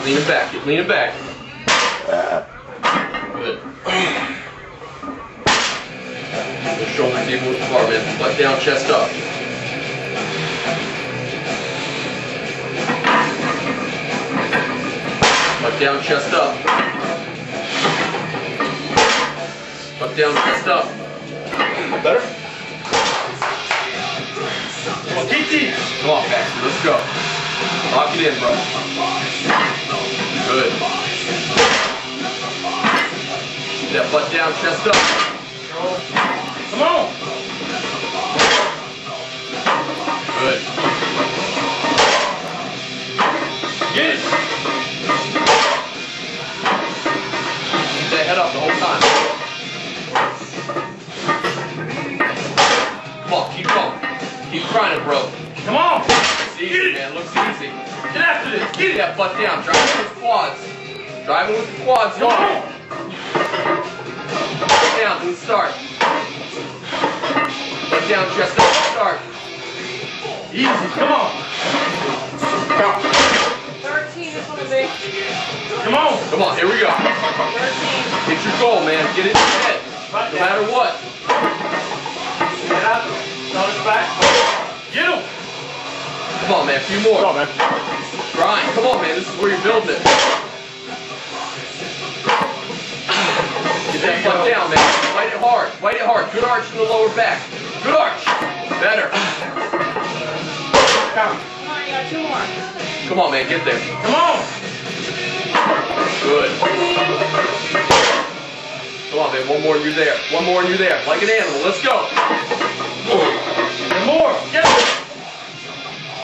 leaning back. Keep leaning back. Good. The shoulders even with the bar, man. Butt down, chest up. Butt down, chest up. Butt down, chest up. Better? Come on, keep deep. Come on, Baxter, let's go. Lock it in, bro. Good. Keep that butt down, chest up. Come on. Good. Get it. Keep that head up the whole time. Come on, keep going. Keep grinding, bro. Come on. It's easy, man. Looks easy. Get after this. Get it. That butt down. Drive it with the quads. Drive it with the quads. Come on. Butt down. Do the start. Butt down, chest up. Start. Easy. Come on. Count. 13 is gonna be. Come on. Come on. Here we go. 13. Get your goal, man. Get it in your head. No matter what. Get up. Notice back. Get him. Come on, man. A few more. Come on, man. Grind. Come on, man. This is where you're building it. Get that butt down, man. Fight it hard. Fight it hard. Good arch in the lower back. Good arch. Better. Come on, you got 2 more. Come on, man. Get there. Come on. Good. Come on, man. One more and you're there. One more and you're there. Like an animal. Let's go.